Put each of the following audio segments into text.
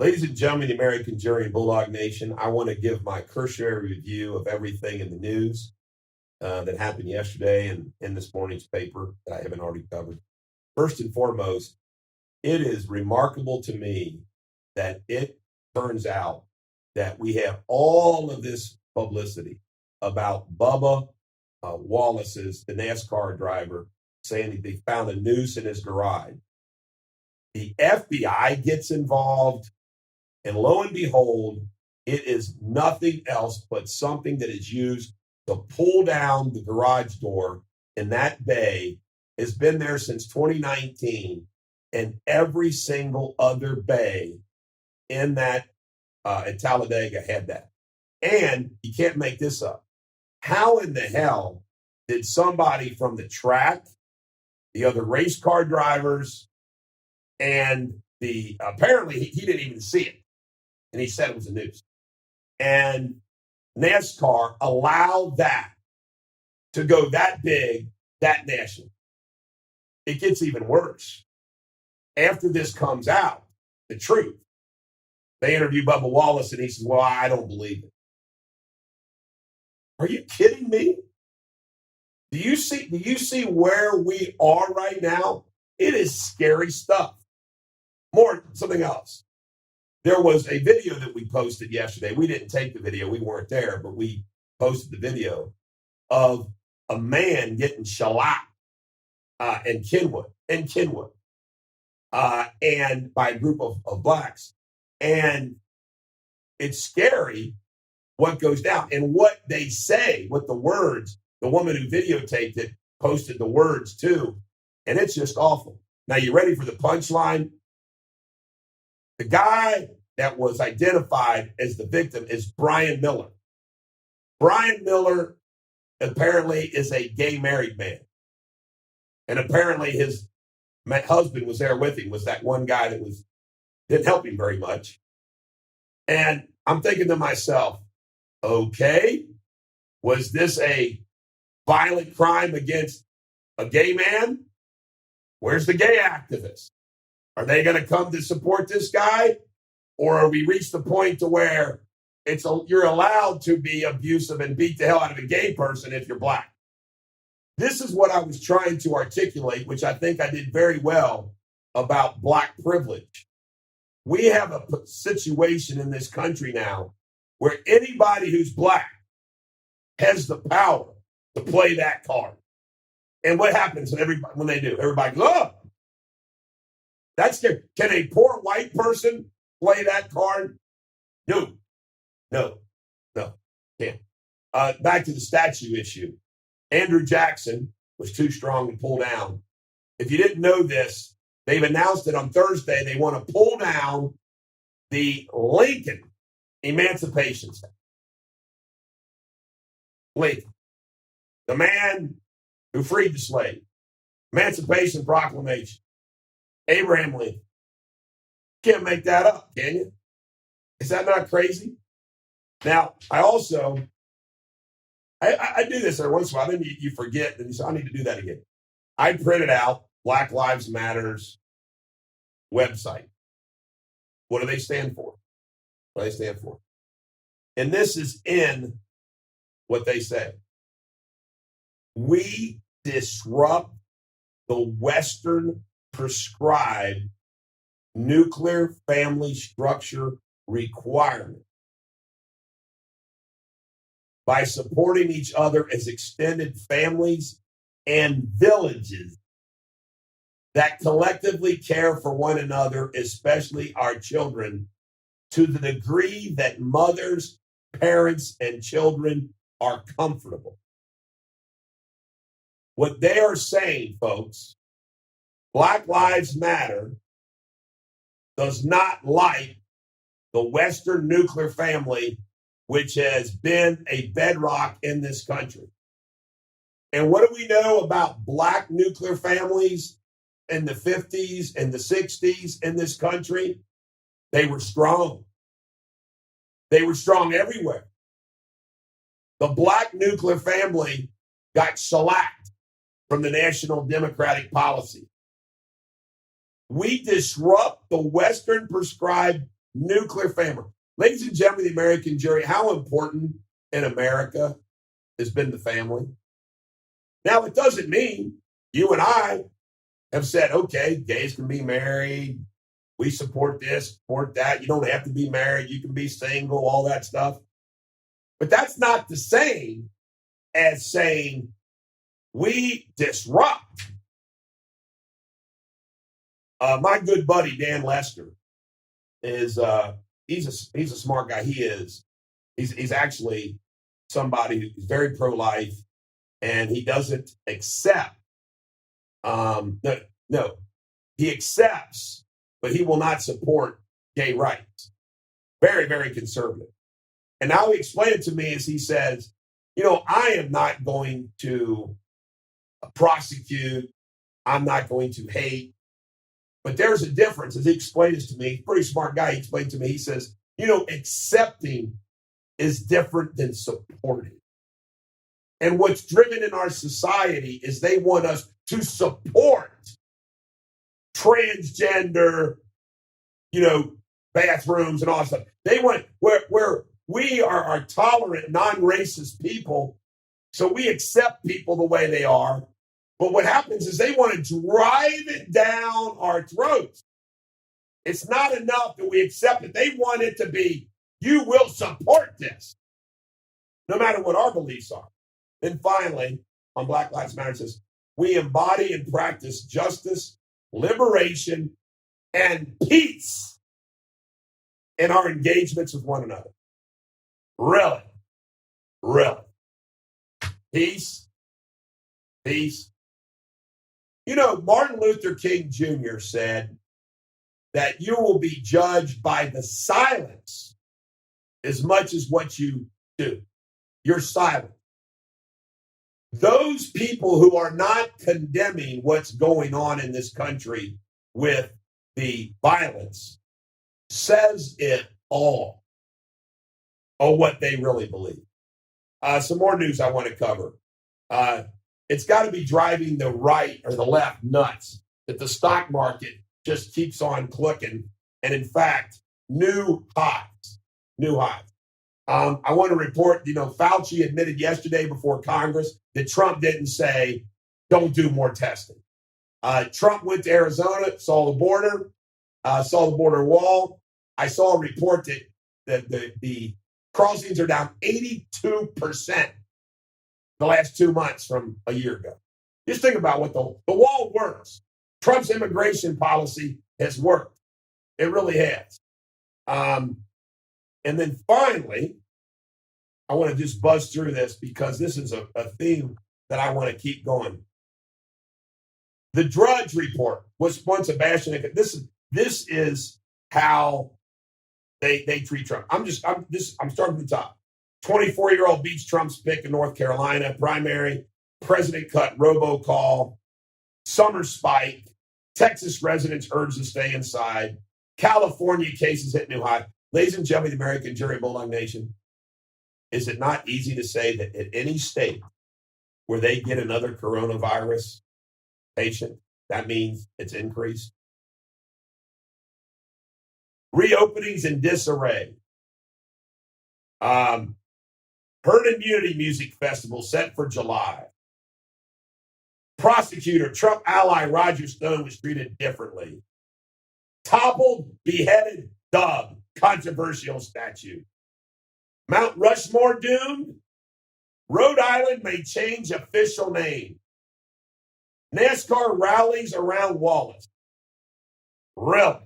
Ladies and gentlemen, the American Jury and Bulldog Nation, I want to give my cursory review of everything in the news that happened yesterday and in this morning's paper that I haven't already covered. First and foremost, it is remarkable to me that it turns out that we have all of this publicity about Bubba Wallace's, the NASCAR driver, saying that they found a noose in his garage. The FBI gets involved. And lo and behold, it is nothing else but something that is used to pull down the garage door in that bay. It's been there since 2019, and every single other bay in that at Talladega had that. And you can't make this up. How in the hell did somebody from the track, the other race car drivers, and apparently he didn't even see it. And he said it was a noose. And NASCAR allowed that to go that big, that national. It gets even worse. After this comes out, the truth, they interview Bubba Wallace and he says, well, I don't believe it. Are you kidding me? Do you see where we are right now? It is scary stuff. More something else. There was a video that we posted yesterday. We didn't take the video. We weren't there, but we posted the video of a man getting shellacked in Kenwood, and by a group of blacks. And it's scary what goes down and what they say, what the words, the woman who videotaped it posted the words too. And it's just awful. Now, you ready for the punchline? The guy that was identified as the victim is Brian Miller. Brian Miller apparently is a gay married man. And apparently his husband was there with him, was that one guy that didn't help him very much. And I'm thinking to myself, okay, was this a violent crime against a gay man? Where's the gay activists? Are they going to come to support this guy? Or are we reached the point to where you're allowed to be abusive and beat the hell out of a gay person if you're black? This is what I was trying to articulate, which I think I did very well about black privilege. We have a situation in this country now where anybody who's black has the power to play that card. And what happens when they do? Everybody goes, oh, that's scary. Can a poor white person play that card? No, can't. Back to the statue issue. Andrew Jackson was too strong to pull down. If you didn't know this, they've announced it on Thursday. They want to pull down the Lincoln Emancipation Statue. Lincoln, the man who freed the slave. Emancipation Proclamation. Abraham Lincoln. Can't make that up, can you? Is that not crazy? Now, I also, I do this every once in a while. Then you forget, and you say, I need to do that again. I printed out Black Lives Matter's website. What do they stand for? What do they stand for? And this is in what they say. We disrupt the Western prescribed nuclear family structure requirement by supporting each other as extended families and villages that collectively care for one another, especially our children, to the degree that mothers, parents, and children are comfortable. What they are saying, folks, Black Lives Matter does not like the Western nuclear family, which has been a bedrock in this country. And what do we know about black nuclear families in the 50s and the 60s in this country? They were strong. They were strong everywhere. The black nuclear family got shellacked from the national democratic policy. We disrupt the Western prescribed nuclear family. Ladies and gentlemen, the American jury, how important in America has been the family? Now, it doesn't mean you and I have said, okay, gays can be married. We support this, support that. You don't have to be married. You can be single, all that stuff. But that's not the same as saying we disrupt. My good buddy, Dan Lester, is he's a smart guy. He is. He's actually somebody who's very pro-life, and he doesn't accept. No, he accepts, but he will not support gay rights. Very, very conservative. And how he explained it to me is he says, I am not going to prosecute. I'm not going to hate. But there's a difference. As he explained this to me, pretty smart guy, he explained to me, he says, accepting is different than supporting. And what's driven in our society is they want us to support transgender, bathrooms and all that stuff. They want where we are tolerant, non-racist people, so we accept people the way they are. But what happens is they want to drive it down our throats. It's not enough that we accept it. They want it to be, you will support this, no matter what our beliefs are. Then finally, on Black Lives Matter, it says, we embody and practice justice, liberation, and peace in our engagements with one another. Really? Really? Peace? Peace? Martin Luther King Jr. said that you will be judged by the silence as much as what you do. You're silent. Those people who are not condemning what's going on in this country with the violence says it all of what they really believe. Some more news I want to cover. It's got to be driving the right or the left nuts that the stock market just keeps on clicking. And in fact, new highs. I want to report, Fauci admitted yesterday before Congress that Trump didn't say, don't do more testing. Trump went to Arizona, saw the border wall. I saw a report that the crossings are down 82% the last 2 months from a year ago. Just think about what the wall works. Trump's immigration policy has worked. It really has. And then finally, I want to just buzz through this because this is a theme that I want to keep going. The Drudge Report was once a bastion. This is how they treat Trump. I'm starting from the top. 24-year-old beats Trump's pick in North Carolina primary. President cut robocall. Summer spike. Texas residents urged to stay inside. California cases hit new high. Ladies and gentlemen, the American jury, Bulldog Nation, is it not easy to say that at any state where they get another coronavirus patient, that means it's increased? Reopenings in disarray. Herd Immunity Music Festival set for July. Prosecutor, Trump ally Roger Stone was treated differently. Toppled, beheaded, dog, controversial statue. Mount Rushmore doomed. Rhode Island may change official name. NASCAR rallies around Wallace. Really?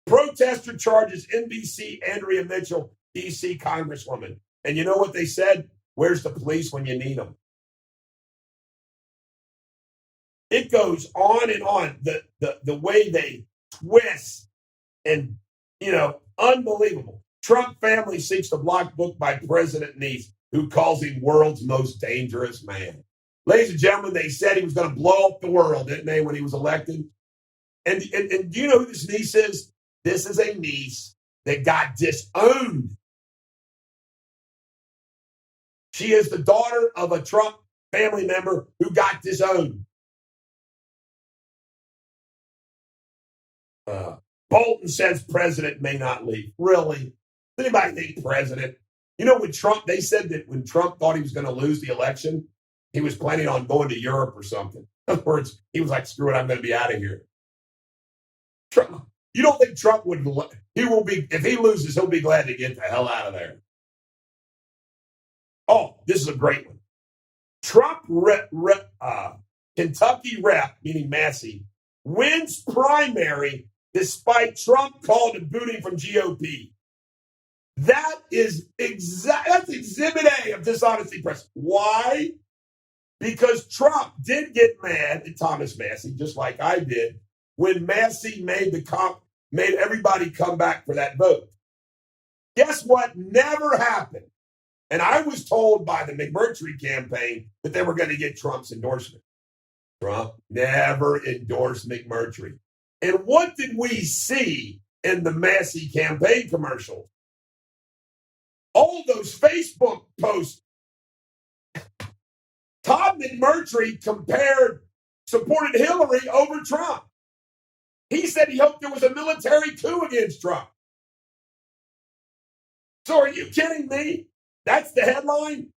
Protester charges NBC Andrea Mitchell, D.C. Congresswoman. And you know what they said? Where's the police when you need them? It goes on and on. The way they twist and, unbelievable. Trump family seeks to block book by President niece, who calls him world's most dangerous man. Ladies and gentlemen, they said he was going to blow up the world, didn't they, when he was elected? And do you know who this niece is? This is a niece that got disowned. She is the daughter of a Trump family member who got disowned. Bolton says president may not leave. Really? Does anybody think president? You know, when Trump, they said that when Trump thought he was going to lose the election, he was planning on going to Europe or something. In other words, he was like, screw it, I'm going to be out of here. Trump, you don't think Trump would, he will be, if he loses, he'll be glad to get the hell out of there. Oh, this is a great one. Trump, Kentucky rep, meaning Massey, wins primary despite Trump called and booting from GOP. That is that's exhibit A of dishonesty press. Why? Because Trump did get mad at Thomas Massey, just like I did, when Massey made everybody come back for that vote. Guess what? Never happened. And I was told by the McMurtry campaign that they were going to get Trump's endorsement. Trump never endorsed McMurtry. And what did we see in the Massey campaign commercials? All those Facebook posts. Todd McMurtry supported Hillary over Trump. He said he hoped there was a military coup against Trump. So are you kidding me? That's the headline?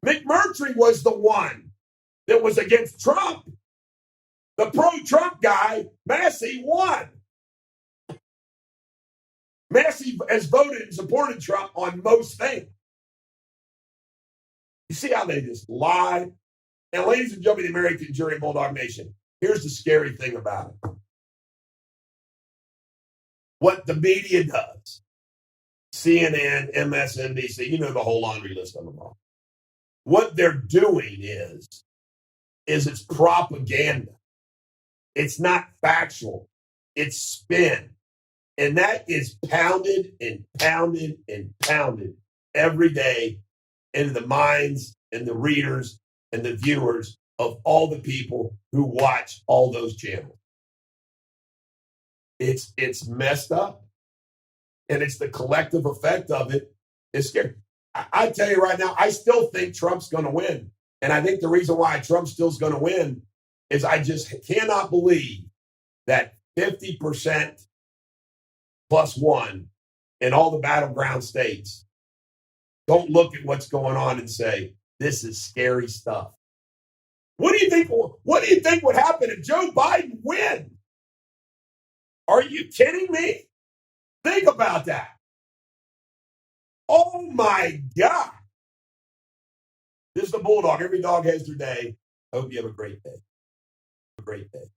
McMurtry was the one that was against Trump. The pro-Trump guy, Massey, won. Massey has voted and supported Trump on most things. You see how they just lie? And ladies and gentlemen, the American jury, Bulldog Nation, here's the scary thing about it. What the media does, CNN, MSNBC, you know the whole laundry list of them all. What they're doing is it's propaganda. It's not factual. It's spin. And that is pounded and pounded and pounded every day into the minds and the readers and the viewers of all the people who watch all those channels. It's messed up. And it's the collective effect of it is scary. I tell you right now, I still think Trump's going to win. And I think the reason why Trump still's going to win is I just cannot believe that 50% plus one in all the battleground states don't look at what's going on and say, this is scary stuff. What do you think would happen if Joe Biden wins? Are you kidding me? Think about that. Oh my God. This is the Bulldog. Every dog has their day. Hope you have a great day. A great day.